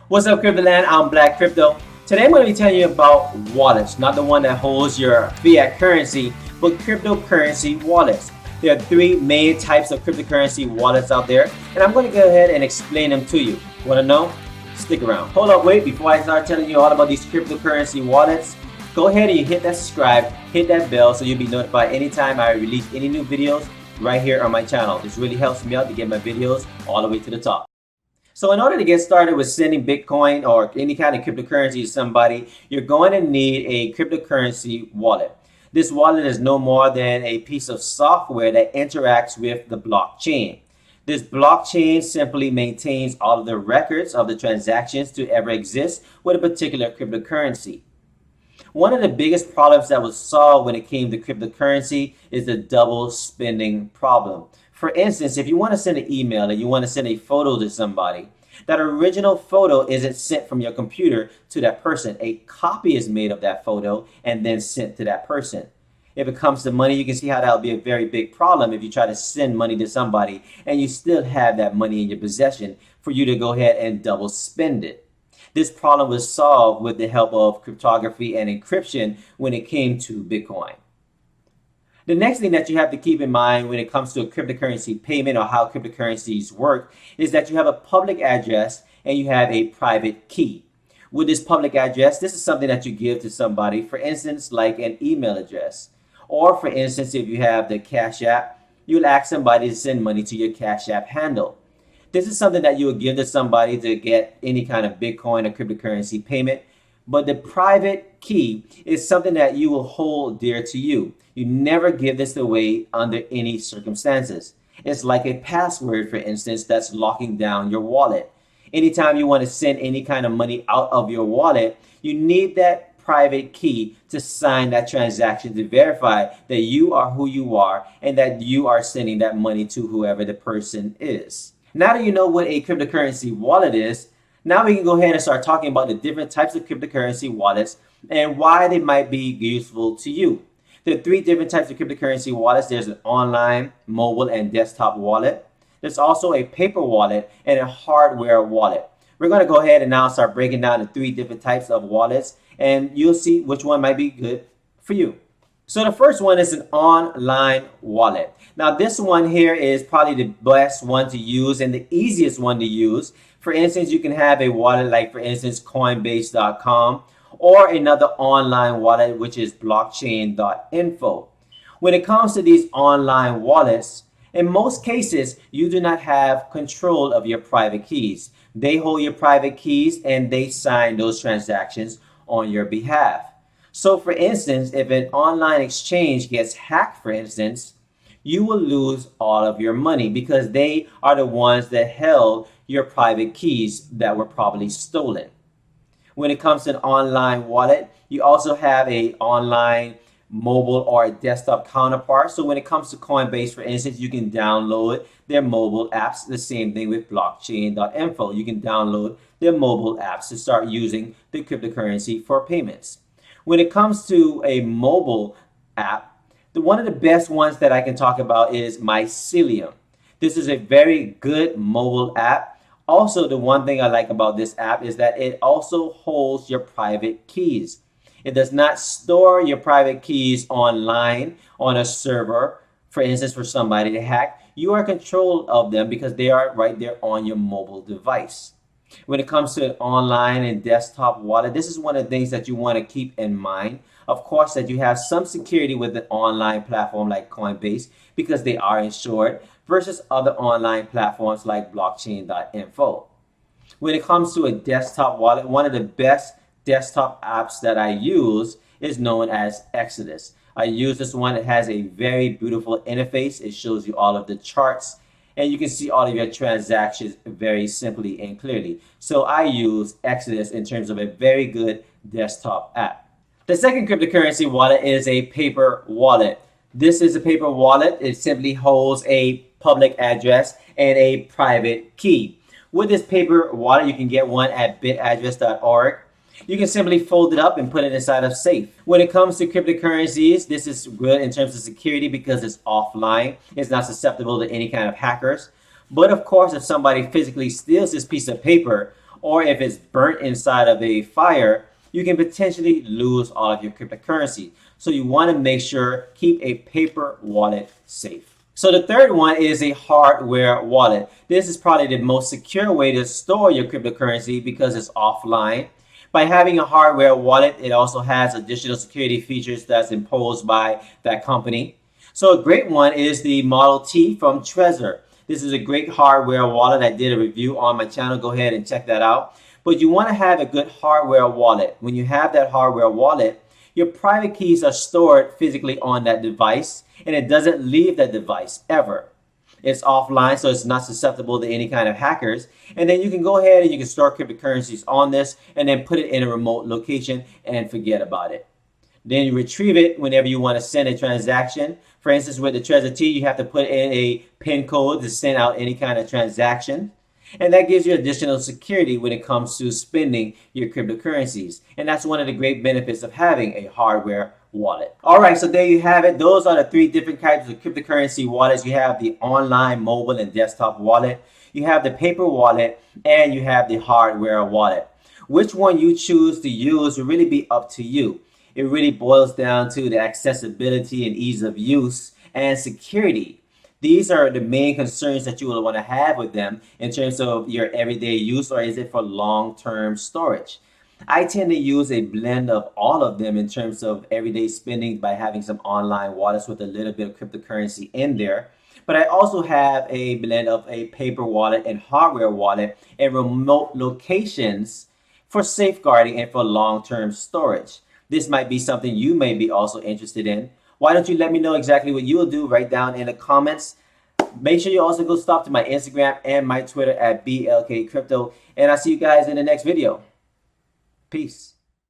What's up, Cryptoland? I'm Black Crypto. Today I'm going to be telling you about wallets, not the one that holds your fiat currency, but cryptocurrency wallets. There are three main types of cryptocurrency wallets out there, and I'm going to go ahead and explain them to you. Want to know? Stick around. Hold up, wait, before I start telling you all about these cryptocurrency wallets, go ahead and you hit that subscribe, hit that bell so you'll be notified anytime I release any new videos right here on my channel. This really helps me out to get my videos all the way to the top. So in order to get started with sending Bitcoin or any kind of cryptocurrency to somebody, you're going to need a cryptocurrency wallet. This wallet is no more than a piece of software that interacts with the blockchain. This blockchain simply maintains all of the records of the transactions to ever exist with a particular cryptocurrency. One of the biggest problems that was solved when it came to cryptocurrency is the double spending problem. For instance, if you want to send an email and you want to send a photo to somebody, that original photo isn't sent from your computer to that person. A copy is made of that photo and then sent to that person. If it comes to money, you can see how that would be a very big problem if you try to send money to somebody and you still have that money in your possession for you to go ahead and double spend it. This problem was solved with the help of cryptography and encryption when it came to Bitcoin. The next thing that you have to keep in mind when it comes to a cryptocurrency payment or how cryptocurrencies work is that you have a public address and you have a private key. With this public address, this is something that you give to somebody, for instance, like an email address. Or for instance, if you have the Cash App, you'll ask somebody to send money to your Cash App handle. This is something that you would give to somebody to get any kind of Bitcoin or cryptocurrency payment. But the private key is something that you will hold dear to you. You never give this away under any circumstances. It's like a password, for instance, that's locking down your wallet. Anytime you want to send any kind of money out of your wallet, you need that private key to sign that transaction to verify that you are who you are and that you are sending that money to whoever the person is. Now that you know what a cryptocurrency wallet is, now we can go ahead and start talking about the different types of cryptocurrency wallets and why they might be useful to you. There are three different types of cryptocurrency wallets. There's an online, mobile, and desktop wallet. There's also a paper wallet and a hardware wallet. We're going to go ahead and now start breaking down the three different types of wallets, and you'll see which one might be good for you. So the first one is an online wallet. Now this one here is probably the best one to use and the easiest one to use. For instance, you can have a wallet like, for instance, Coinbase.com or another online wallet, which is blockchain.info. When it comes to these online wallets, in most cases, you do not have control of your private keys. They hold your private keys and they sign those transactions on your behalf. So for instance, if an online exchange gets hacked, for instance, you will lose all of your money because they are the ones that held your private keys that were probably stolen. When it comes to an online wallet, you also have a online, mobile, or a desktop counterpart. So when it comes to Coinbase, for instance, you can download their mobile apps. The same thing with blockchain.info. You can download their mobile apps to start using the cryptocurrency for payments. When it comes to a mobile app, one of the best ones that I can talk about is Mycelium. This is a very good mobile app. Also, the one thing I like about this app is that it also holds your private keys. It does not store your private keys online on a server, for instance, for somebody to hack. You are in control of them because they are right there on your mobile device. When it comes to an online and desktop wallet, this is one of the things that you want to keep in mind. Of course, that you have some security with an online platform like Coinbase because they are insured versus other online platforms like blockchain.info. When it comes to a desktop wallet, one of the best desktop apps that I use is known as Exodus. I use this one. It has a very beautiful interface. It shows you all of the charts and you can see all of your transactions very simply and clearly. So I use Exodus in terms of a very good desktop app. The second cryptocurrency wallet is a paper wallet. This is a paper wallet. It simply holds a public address and a private key. With this paper wallet, you can get one at bitaddress.org. You can simply fold it up and put it inside of safe. When it comes to cryptocurrencies, this is good in terms of security because it's offline. It's not susceptible to any kind of hackers. But of course, if somebody physically steals this piece of paper or if it's burnt inside of a fire, you can potentially lose all of your cryptocurrency. So you want to make sure keep a paper wallet safe. So the third one is a hardware wallet. This is probably the most secure way to store your cryptocurrency because it's offline. By having a hardware wallet, it also has additional security features that's imposed by that company. So a great one is the Model T from Trezor. This is a great hardware wallet. I did a review on my channel. Go ahead and check that out. But you want to have a good hardware wallet. When you have that hardware wallet, your private keys are stored physically on that device, and it doesn't leave that device ever. It's offline, so it's not susceptible to any kind of hackers. And then you can go ahead and you can store cryptocurrencies on this and then put it in a remote location and forget about it. Then you retrieve it whenever you want to send a transaction. For instance, with the Trezor T, you have to put in a PIN code to send out any kind of transaction. And that gives you additional security when it comes to spending your cryptocurrencies. And that's one of the great benefits of having a hardware wallet. All right, so there you have it. Those are the three different types of cryptocurrency wallets. You have the online, mobile, and desktop wallet. You have the paper wallet, and you have the hardware wallet. Which one you choose to use will really be up to you. It really boils down to the accessibility and ease of use and security. These are the main concerns that you will want to have with them in terms of your everyday use, or is it for long-term storage? I tend to use a blend of all of them in terms of everyday spending by having some online wallets with a little bit of cryptocurrency in there. But I also have a blend of a paper wallet and hardware wallet and remote locations for safeguarding and for long-term storage. This might be something you may be also interested in. Why don't you let me know exactly what you'll do right down in the comments. Make sure you also go stop to my Instagram and my Twitter at BLKCrypto. And I'll see you guys in the next video. Peace.